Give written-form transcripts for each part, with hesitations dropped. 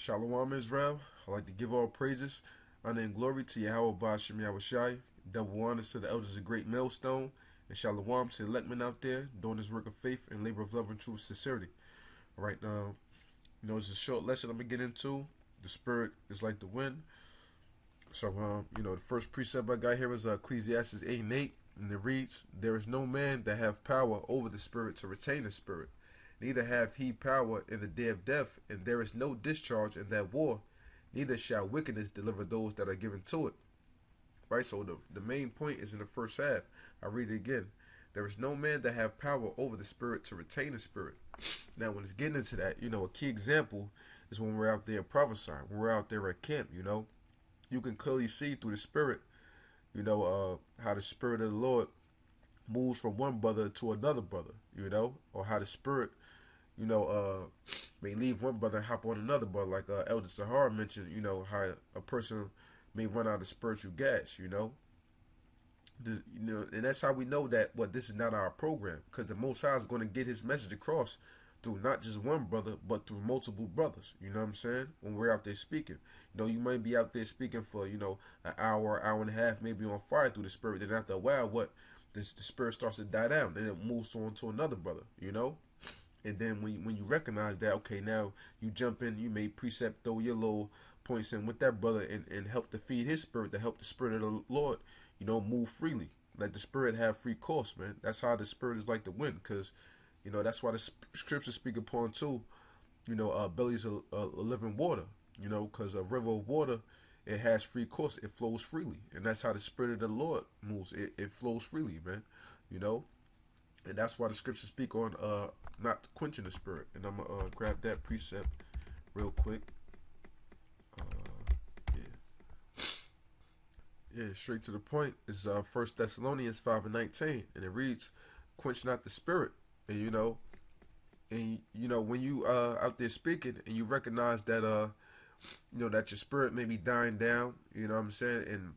Shalom Israel. I'd like to give all praises, honor, and glory to YAHAWASHI, double honors to the elders of Great Millstone, and Shalom to the elect men out there doing this work of faith and labor of love and truth sincerity. All right, now, it's a short lesson I'm going to get into. The spirit is like the wind. So, the first precept I got here is Ecclesiastes 8 and 8, and it reads, "There is no man that have power over the spirit to retain the spirit. Neither have he power in the day of death, and there is no discharge in that war. Neither shall wickedness deliver those that are given to it." Right, so the main point is in the first half. I read it again. There is no man that have power over the spirit to retain the spirit. Now, when it's getting into that, a key example is when we're out there prophesying, when we're out there at camp, you can clearly see through the spirit, how the spirit of the Lord moves from one brother to another brother, or how the spirit, may leave one brother and hop on another brother, like Elder Sahara mentioned, how a person may run out of spiritual gas, and that's how we know that this is not our program, because the Most High is going to get his message across through not just one brother, but through multiple brothers. You know what I'm saying? When we're out there speaking, you might be out there speaking for an hour and a half, maybe on fire through the spirit. Then after a while, the spirit starts to die down. Then it moves on to another brother. And then when you recognize that, okay, now you jump in, you may precept, throw your little points in with that brother and help to feed his spirit, to help the spirit of the Lord, move freely. Let the spirit have free course, man. That's how the spirit is like the wind, because, that's why the scriptures speak upon too, bellies of living water, because a river of water, it has free course, it flows freely. And that's how the spirit of the Lord moves. It flows freely, man, And that's why the scriptures speak on not quenching the spirit. And I'm going to grab that precept real quick. Straight to the point. Is 1 Thessalonians 5 and 19. And it reads, "Quench not the spirit." And, when you out there speaking and you recognize that, that your spirit may be dying down, you know what I'm saying? And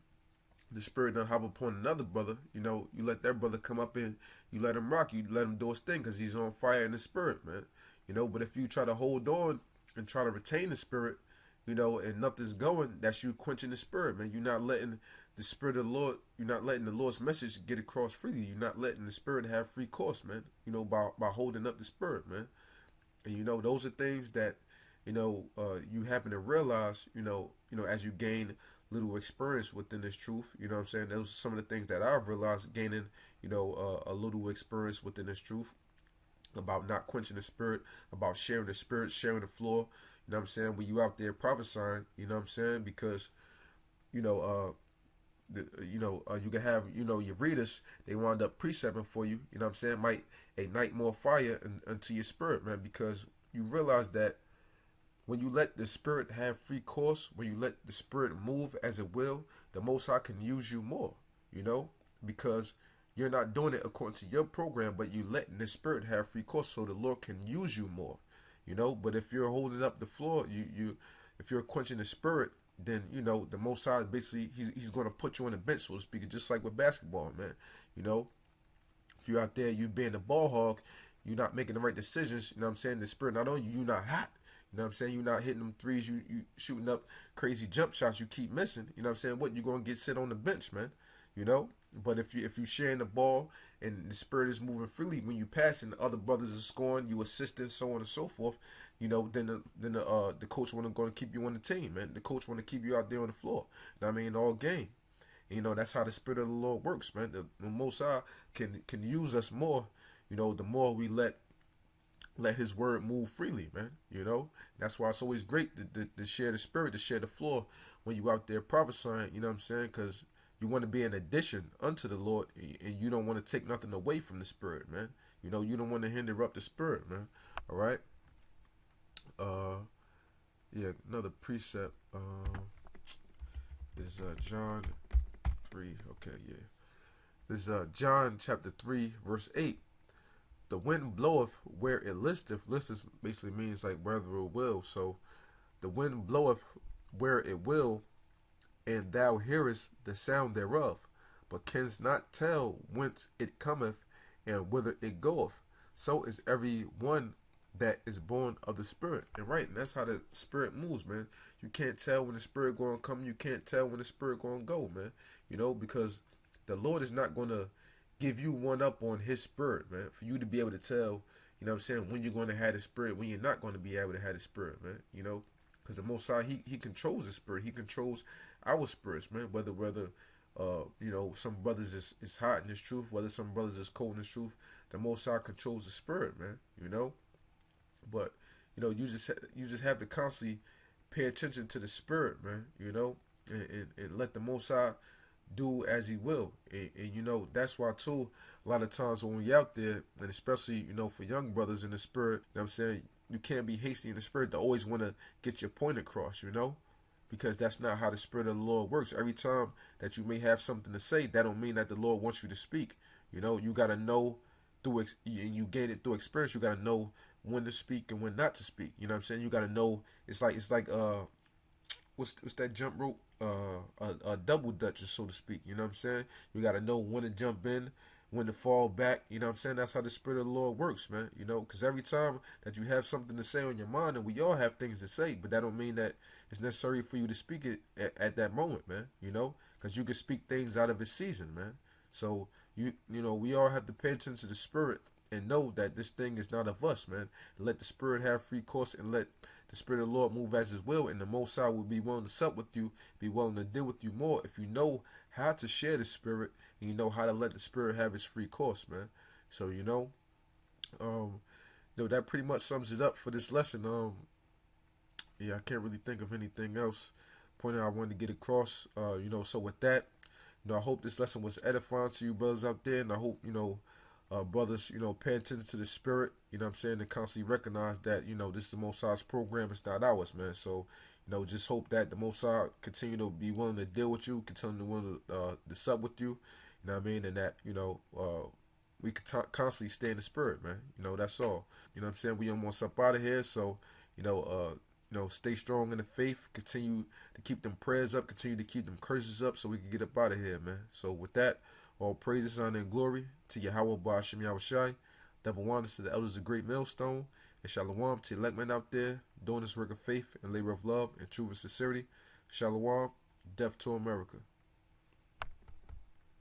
the spirit don't hop upon another brother, you let that brother come up and you let him rock, you let him do his thing because he's on fire in the spirit, man. But if you try to hold on and try to retain the spirit, and nothing's going, that's you quenching the spirit, man. You're not letting the spirit of the Lord, you're not letting the Lord's message get across freely. You're not letting the spirit have free course, man, by holding up the spirit, man. And, those are things that, you happen to realize, as you gain little experience within this truth. You know what I'm saying? Those are some of the things that I've realized gaining, a little experience within this truth about not quenching the spirit, about sharing the spirit, sharing the floor. You know what I'm saying? When you out there prophesying, you know what I'm saying? Because, you can have, your readers, they wind up precepting for you, you know what I'm saying? Might ignite more fire into your spirit, man, because you realize that when you let the spirit have free course, when you let the spirit move as it will, the Most High can use you more, because you're not doing it according to your program, but you letting the spirit have free course so the Lord can use you more, But if you're holding up the floor, if you're quenching the spirit, then, the Most High, basically, he's going to put you on the bench, so to speak, just like with basketball, man, If you're out there, you being a ball hog, you're not making the right decisions, you know what I'm saying? The spirit, not only you're not hot, you know what I'm saying? You're not hitting them threes. You shooting up crazy jump shots. You keep missing. You know what I'm saying? What, you going to get sit on the bench, man. But if you sharing the ball and the spirit is moving freely, when you pass and the other brothers are scoring, you assisting, so on and so forth, then the coach going to keep you on the team, man. The coach want to keep you out there on the floor. You know what I mean? All game. And, that's how the spirit of the Lord works, man. The Most High can use us more, the more we let his word move freely, man. That's why it's always great to share the spirit, to share the floor when you out there prophesying, you know what I'm saying? Because you want to be an addition unto the Lord, and you don't want to take nothing away from the spirit, man. You don't want to hinder up the spirit, man. All right. Another precept is John 3. Okay, yeah. This is John chapter 3, verse 8. "The wind bloweth where it listeth." Listeth basically means like wherever it will. So the wind bloweth where it will, and thou hearest the sound thereof, but canst not tell whence it cometh and whither it goeth. So is every one that is born of the spirit. And right, and that's how the spirit moves, man. You can't tell when the spirit gonna come, you can't tell when the spirit gonna go, man. Because the Lord is not gonna give you one up on his spirit, man, for you to be able to tell, what I'm saying, when you're gonna have the spirit, when you're not gonna be able to have the spirit, man. Because the Most High, he controls the spirit. He controls our spirits, man. Whether some brothers is hot in this truth, whether some brothers is cold in this truth, the Most High controls the spirit, man. But you just have to constantly pay attention to the spirit, man. And let the Most High do as He will. And that's why too. A lot of times when we out there, and especially for young brothers in the spirit, I'm saying, you can't be hasty in the spirit to always want to get your point across. Because that's not how the spirit of the Lord works. Every time that you may have something to say, that don't mean that the Lord wants you to speak. You got to know and you gain it through experience. You got to know when to speak and when not to speak. You know what I'm saying? You got to know. It's like what's that jump rope? A double dutch, so to speak. You know what I'm saying? You got to know when to jump in, when to fall back. You know what I'm saying? That's how the spirit of the Lord works, man. Because every time that you have something to say on your mind, and we all have things to say, but that don't mean that it's necessary for you to speak it at that moment, man. Because you can speak things out of its season, man. So we all have to pay attention to the spirit and know that this thing is not of us, man. Let the spirit have free course and let the spirit of the Lord move as His will, and the Most High will be willing to sup with you, be willing to deal with you more if you know how to share the spirit and you know how to let the spirit have its free course, man. So that pretty much sums it up for this lesson. Yeah, I can't really think of anything else. Point I wanted to get across. So with that, I hope this lesson was edifying to you brothers out there, and I hope brothers, pay attention to the spirit, what I'm saying, and constantly recognize that, this is the Most High's program, it's not ours, man. So, just hope that the Most High continue to be willing to deal with you, continue to willing to sub with you, what I mean, and that, we can constantly stay in the spirit, man. That's all. What I'm saying? We almost up out of here, so, stay strong in the faith, continue to keep them prayers up, continue to keep them curses up so we can get up out of here, man. So with that, all praises, honor, and glory to YAHAWAH, YAHAWASHI. Double wonders to the elders of Great Millstone. And Shalom to the elect men out there doing this work of faith and labor of love and truth and sincerity. Shalom, death to America.